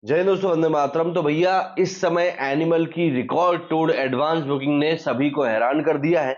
जय हिंद दोस्तों, वंदे मातरम। तो भैया इस समय एनिमल की रिकॉर्ड तोड़ एडवांस बुकिंग ने सभी को हैरान कर दिया है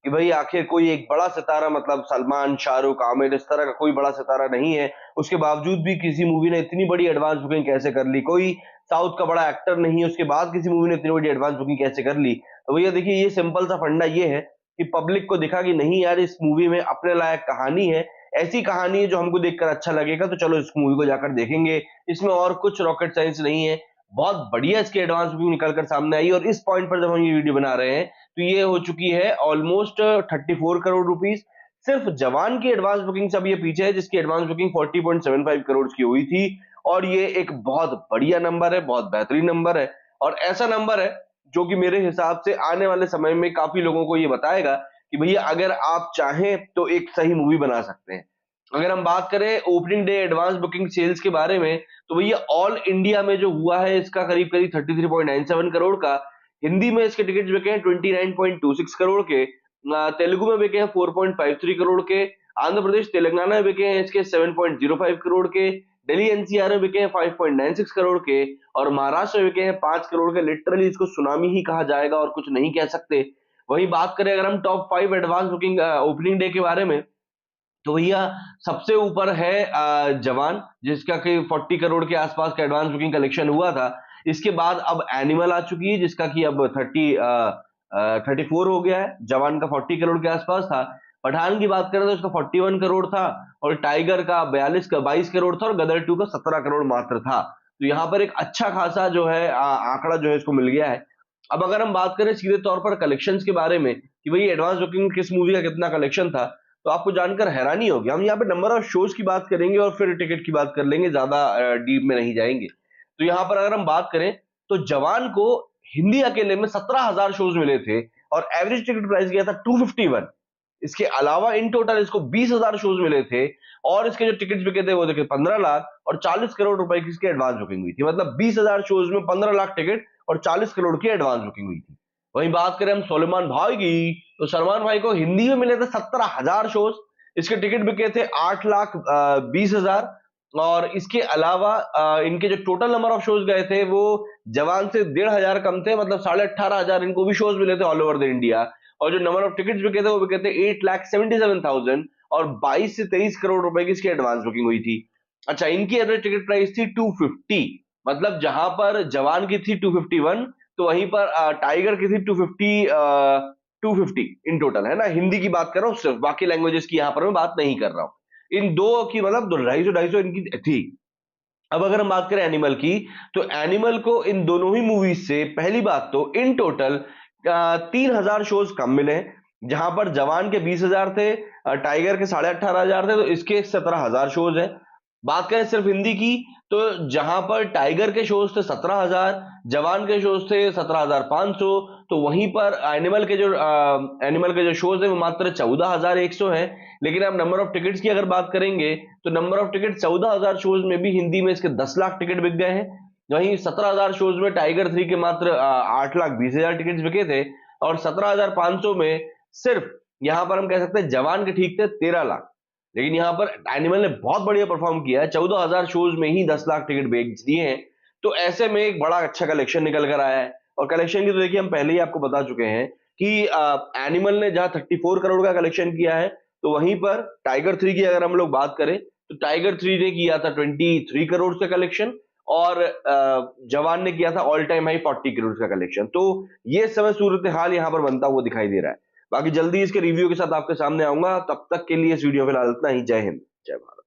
कि भाई आखिर कोई एक बड़ा सितारा, मतलब सलमान, शाहरुख, आमिर, इस तरह का कोई बड़ा सितारा नहीं है, उसके बावजूद भी किसी मूवी ने इतनी बड़ी एडवांस बुकिंग कैसे कर ली। कोई साउथ का बड़ा एक्टर नहीं है, उसके बाद किसी मूवी ने इतनी बड़ी एडवांस बुकिंग कैसे कर ली। तो भैया देखिए, ये सिंपल सा फंडा ये है कि पब्लिक को दिखा कि नहीं यार, इस मूवी में अपने लायक कहानी है, ऐसी कहानी है जो हमको देखकर अच्छा लगेगा, तो चलो इस मूवी को जाकर देखेंगे। इसमें और कुछ रॉकेट साइंस नहीं है। बहुत बढ़िया इसकी एडवांस बुकिंग निकल कर सामने आई, और इस पॉइंट पर जब हम ये वीडियो बना रहे हैं तो ये हो चुकी है ऑलमोस्ट 34 करोड़ रुपीज। सिर्फ जवान की एडवांस बुकिंग से अब ये पीछे है, जिसकी एडवांस बुकिंग 40.75 करोड़ की हुई थी। और ये एक बहुत बढ़िया नंबर है, बहुत बेहतरीन नंबर है, और ऐसा नंबर है जो कि मेरे हिसाब से आने वाले समय में काफी लोगों को ये बताएगा कि भैया अगर आप चाहें तो एक सही मूवी बना सकते हैं। अगर हम बात करें opening day advance booking sales के बारे में, तो भैया ऑल इंडिया में जो हुआ है इसका करीब करीब 33.97 करोड़ का। हिंदी में इसके टिकट्स बिके हैं 29.26 करोड़ के। तेलुगु में बिके हैं 4.53 करोड़ के। आंध्र प्रदेश तेलंगाना में बिके हैं इसके 7.05 करोड़ के। दिल्ली एनसीआर में बिके हैं 5.96 करोड़ के। और महाराष्ट्र में बिके हैं 5 करोड़ के। लिटरली इसको सुनामी ही कहा जाएगा और कुछ नहीं कह सकते। वहीं बात करें अगर हम top 5 advance booking opening day के बारे में, तो भैया सबसे ऊपर है जवान, जिसका कि 40 करोड़ के आसपास का एडवांस बुकिंग कलेक्शन हुआ था। इसके बाद अब एनिमल आ चुकी है, जिसका कि अब 34 हो गया है। जवान का 40 करोड़ के आसपास था। पठान की बात करें तो उसका 41 करोड़ था। और टाइगर का 22 करोड़ था, और गदर 2 का 17 करोड़ मात्र था। तो यहाँ पर एक अच्छा खासा जो है आंकड़ा जो है इसको मिल गया है। अब अगर हम बात करें सीधे तौर पर कलेक्शंस के बारे में कि भाई एडवांस बुकिंग किस मूवी का कितना कलेक्शन था, तो आपको जानकर हैरानी होगी। हम यहाँ पे नंबर ऑफ शोज की बात करेंगे और फिर टिकट की बात कर लेंगे, ज्यादा डीप में नहीं जाएंगे। तो यहाँ पर अगर हम बात करें तो जवान को हिंदी अकेले में 17,000 शोज मिले थे, और एवरेज टिकट प्राइस गया था 251। इसके अलावा इन टोटल इसको 20,000 शोज मिले थे, और इसके जो टिकट्स बिके थे वो देखे 15 लाख, और 40 करोड़ रुपए की इसकी एडवांस बुकिंग हुई थी। मतलब 20,000 शोज में 15 लाख टिकट और 40 करोड़ की एडवांस बुकिंग हुई थी। वहीं बात करें हम सलमान भाई की, तो सलमान भाई को हिंदी में मिले थे 17,000 शोज। इसके टिकट बिके थे 8,20,000। और इसके अलावा इनके जो टोटल नंबर ऑफ शोज गए थे वो जवान से 1,500 कम थे, मतलब 18,500 इनको भी शोज मिले थे ऑल ओवर द इंडिया। और जो नंबर ऑफ टिकट्स बिके थे वो बिके थे 8,77,000, और 22 से 23 करोड़ रुपए की इसकी एडवांस बुकिंग हुई थी। अच्छा, इनकी एवरेज टिकट प्राइस थी 250। मतलब जहां पर जवान की थी 251, तो वहीं पर टाइगर की थी 250 इन टोटल, है ना। हिंदी की बात कर रहा हूँ सिर्फ, बाकी लैंग्वेजेस की यहां पर मैं बात नहीं कर रहा हूँ। इन दो की मतलब 250-250 इनकी थी। अब अगर हम बात करें एनिमल की, तो एनिमल को इन दोनों ही मूवीज से पहली बात तो इन टोटल 3,000 शोज कम मिले हैं। जहां पर जवान के 20,000 थे, टाइगर के 18,500 थे, तो इसके 17,000 शोज है। बात करें सिर्फ हिंदी की, तो जहां पर टाइगर के शोज थे 17,000, जवान के शोज थे 17,500, तो वहीं पर एनिमल के जो शोज है वो मात्र 14,100 है। लेकिन अब नंबर ऑफ टिकट्स की अगर बात करेंगे, तो नंबर ऑफ टिकट 14,000 शोज में भी हिंदी में इसके 10 लाख टिकट बिक गए हैं। वहीं 17,000 शोज में टाइगर 3 के मात्र 8,20,000 टिकट बिके थे। और 17,500 में सिर्फ यहां पर हम कह सकते हैं जवान के ठीक थे 13 लाख। लेकिन यहां पर एनिमल ने बहुत बढ़िया परफॉर्म किया है, 14,000 शोज में ही 10 लाख टिकट बेच दिए हैं। तो ऐसे में एक बड़ा अच्छा कलेक्शन निकल कर आया है। और कलेक्शन की तो देखिए हम पहले ही आपको बता चुके हैं कि एनिमल ने जहां 34 करोड़ का कलेक्शन किया है, तो वहीं पर टाइगर 3 की अगर हम लोग बात करें, तो टाइगर 3 ने किया था 23 करोड़ का कलेक्शन। और जवान ने किया था ऑल टाइम हाई 40 करोड़ का कलेक्शन। तो ये समय सूरत हाल यहां पर बनता हुआ दिखाई दे रहा है। बाकी जल्दी इसके रिव्यू के साथ आपके सामने आऊंगा। तब तक के लिए इस वीडियो फिलहाल इतना ही। जय हिंद, जय भारत।